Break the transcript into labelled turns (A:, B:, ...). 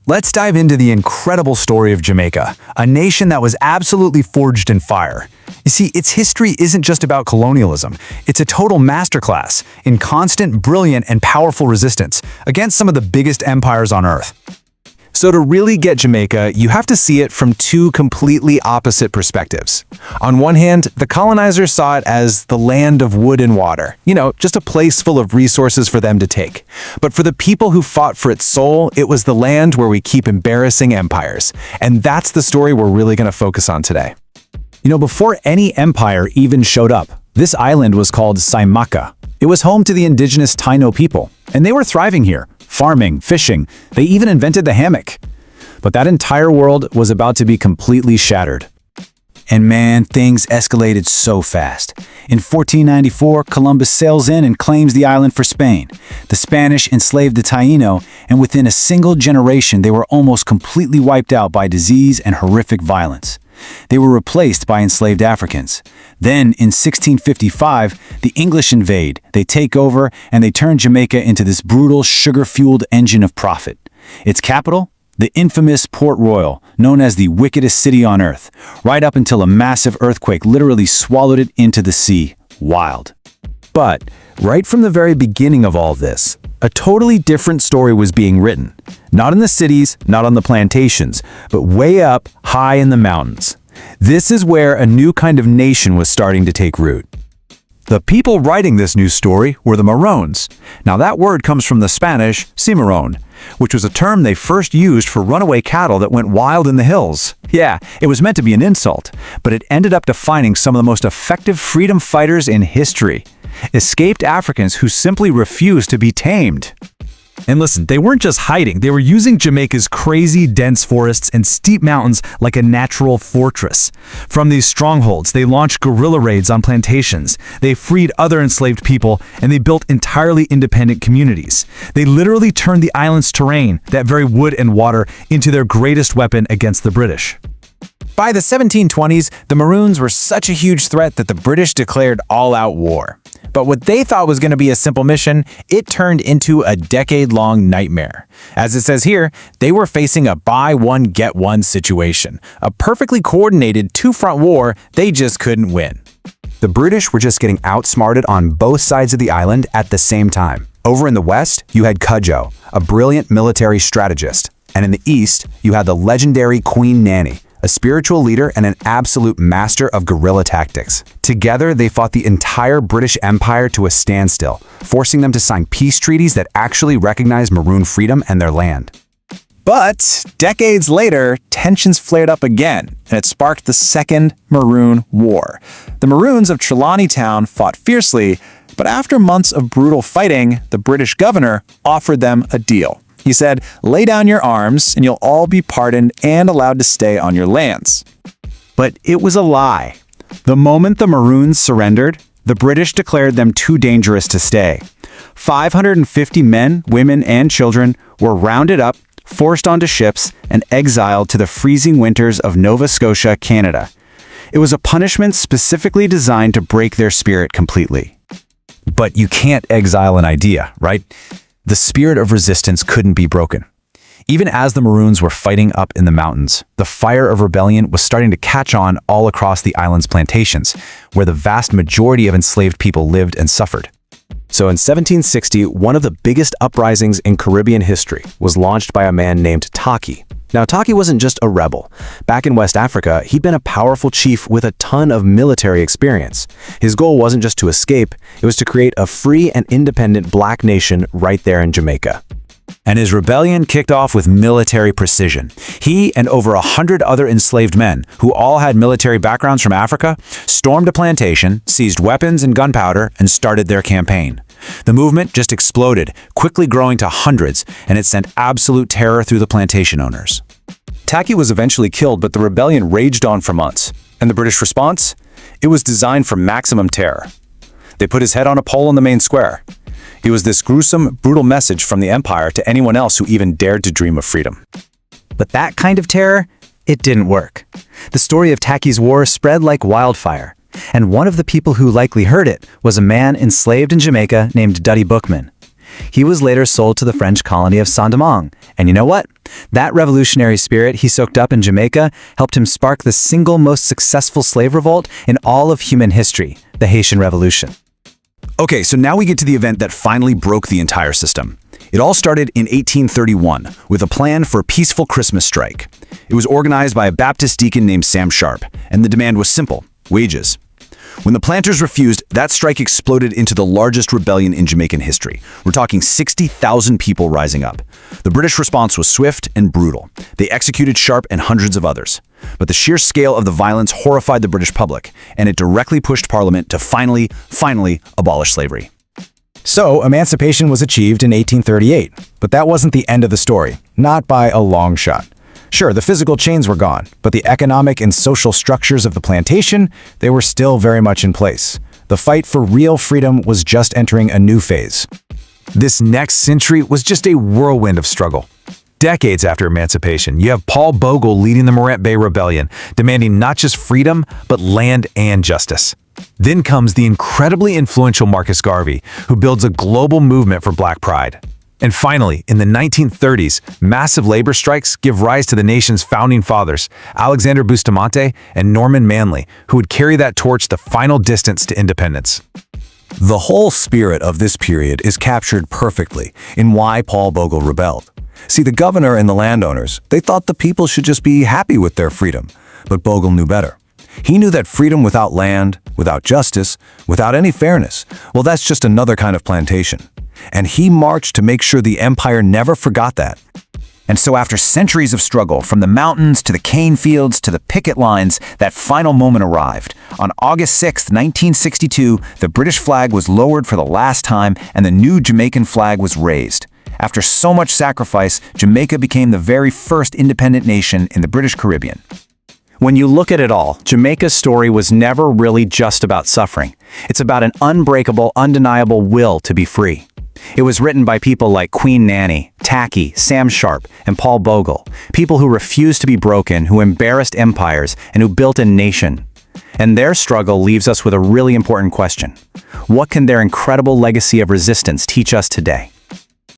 A: Let's dive into the incredible story of Jamaica, a nation that was absolutely forged in fire. You see, its history isn't just about colonialism. It's a total masterclass in constant, brilliant, and powerful resistance against some of the biggest empires on Earth.
B: So to really get Jamaica, you have to see it from two completely opposite perspectives. On one hand, the colonizers saw it as the land of wood and water, just a place full of resources for them to take. But for the people who fought for its soul, it was the land where we keep embarrassing empires. And that's the story we're really going to focus on today.
A: Before any empire even showed up, this island was called Saimaca. It was home to the indigenous Taino people, and they were thriving here. Farming, fishing, they even invented the hammock. But that entire world was about to be completely shattered. And man, things escalated so fast. In 1494, Columbus sails in and claims the island for Spain. The Spanish enslaved the Taino, and within a single generation, they were almost completely wiped out by disease and horrific violence. They were replaced by enslaved Africans. Then, in 1655, the English invade, they take over, and they turn Jamaica into this brutal, sugar-fueled engine of profit. Its capital? The infamous Port Royal, known as the wickedest city on earth, right up until a massive earthquake literally swallowed it into the sea. Wild. But, right from the very beginning of all this, a totally different story was being written. Not in the cities, not on the plantations, but way up, high in the mountains. This is where a new kind of nation was starting to take root. The people writing this new story were the Maroons. Now that word comes from the Spanish cimarron, which was a term they first used for runaway cattle that went wild in the hills. Yeah, it was meant to be an insult, but it ended up defining some of the most effective freedom fighters in history. Escaped Africans who simply refused to be tamed.
C: And listen, they weren't just hiding, they were using Jamaica's crazy, dense forests and steep mountains like a natural fortress. From these strongholds, they launched guerrilla raids on plantations, they freed other enslaved people, and they built entirely independent communities. They literally turned the island's terrain, that very wood and water, into their greatest weapon against the British.
A: By the 1720s, the Maroons were such a huge threat that the British declared all-out war. But what they thought was going to be a simple mission, it turned into a decade-long nightmare. As it says here, they were facing a buy one, get one situation. A perfectly coordinated two-front war they just couldn't win.
B: The British were just getting outsmarted on both sides of the island at the same time. Over in the west, you had Cudjoe, a brilliant military strategist. And in the east, you had the legendary Queen Nanny, a spiritual leader and an absolute master of guerrilla tactics. Together, they fought the entire British Empire to a standstill, forcing them to sign peace treaties that actually recognized Maroon freedom and their land.
A: But decades later, tensions flared up again, and it sparked the Second Maroon War. The Maroons of Trelawney Town fought fiercely, but after months of brutal fighting, the British governor offered them a deal. He said, "Lay down your arms and you'll all be pardoned and allowed to stay on your lands." But it was a lie. The moment the Maroons surrendered, the British declared them too dangerous to stay. 550 men, women, and children were rounded up, forced onto ships, and exiled to the freezing winters of Nova Scotia, Canada. It was a punishment specifically designed to break their spirit completely. But you can't exile an idea, right? The spirit of resistance couldn't be broken. Even as the Maroons were fighting up in the mountains, the fire of rebellion was starting to catch on all across the island's plantations, where the vast majority of enslaved people lived and suffered. So in 1760, one of the biggest uprisings in Caribbean history was launched by a man named Tacky. Now, Tacky wasn't just a rebel. Back in West Africa, he'd been a powerful chief with a ton of military experience. His goal wasn't just to escape, it was to create a free and independent black nation right there in Jamaica. And his rebellion kicked off with military precision. He and over 100 other enslaved men, who all had military backgrounds from Africa, stormed a plantation, seized weapons and gunpowder, and started their campaign. The movement just exploded, quickly growing to hundreds, and it sent absolute terror through the plantation owners. Tacky was eventually killed, but the rebellion raged on for months. And the British response? It was designed for maximum terror. They put his head on a pole in the main square. It was this gruesome, brutal message from the empire to anyone else who even dared to dream of freedom. But that kind of terror, it didn't work. The story of Tacky's war spread like wildfire. And one of the people who likely heard it was a man enslaved in Jamaica named Duddy Bookman.
C: He was later sold to the French colony of Saint-Domingue. And you know what? That revolutionary spirit he soaked up in Jamaica helped him spark the single most successful slave revolt in all of human history, the Haitian Revolution.
B: Okay, so now we get to the event that finally broke the entire system. It all started in 1831 with a plan for a peaceful Christmas strike. It was organized by a Baptist deacon named Sam Sharpe, and the demand was simple: wages. When the planters refused, that strike exploded into the largest rebellion in Jamaican history. We're talking 60,000 people rising up. The British response was swift and brutal. They executed Sharpe and hundreds of others. But the sheer scale of the violence horrified the British public, and it directly pushed Parliament to finally abolish slavery.
A: So, emancipation was achieved in 1838, but that wasn't the end of the story, not by a long shot. Sure, the physical chains were gone, but the economic and social structures of the plantation, they were still very much in place. The fight for real freedom was just entering a new phase.
B: This next century was just a whirlwind of struggle. Decades after emancipation, you have Paul Bogle leading the Morant Bay Rebellion, demanding not just freedom, but land and justice. Then comes the incredibly influential Marcus Garvey, who builds a global movement for Black pride. And finally, in the 1930s, massive labor strikes give rise to the nation's founding fathers, Alexander Bustamante and Norman Manley, who would carry that torch the final distance to independence.
D: The whole spirit of this period is captured perfectly in why Paul Bogle rebelled. See, the governor and the landowners, they thought the people should just be happy with their freedom, but Bogle knew better. He knew that freedom without land, without justice, without any fairness, well, that's just another kind of plantation. And he marched to make sure the empire never forgot that.
A: And so after centuries of struggle, from the mountains to the cane fields to the picket lines, that final moment arrived. On August 6, 1962, the British flag was lowered for the last time and the new Jamaican flag was raised. After so much sacrifice, Jamaica became the very first independent nation in the British Caribbean. When you look at it all, Jamaica's story was never really just about suffering. It's about an unbreakable, undeniable will to be free. It was written by people like Queen Nanny, Tacky, Sam Sharpe, and Paul Bogle, people who refused to be broken, who embarrassed empires, and who built a nation. And their struggle leaves us with a really important question. What can their incredible legacy of resistance teach us today?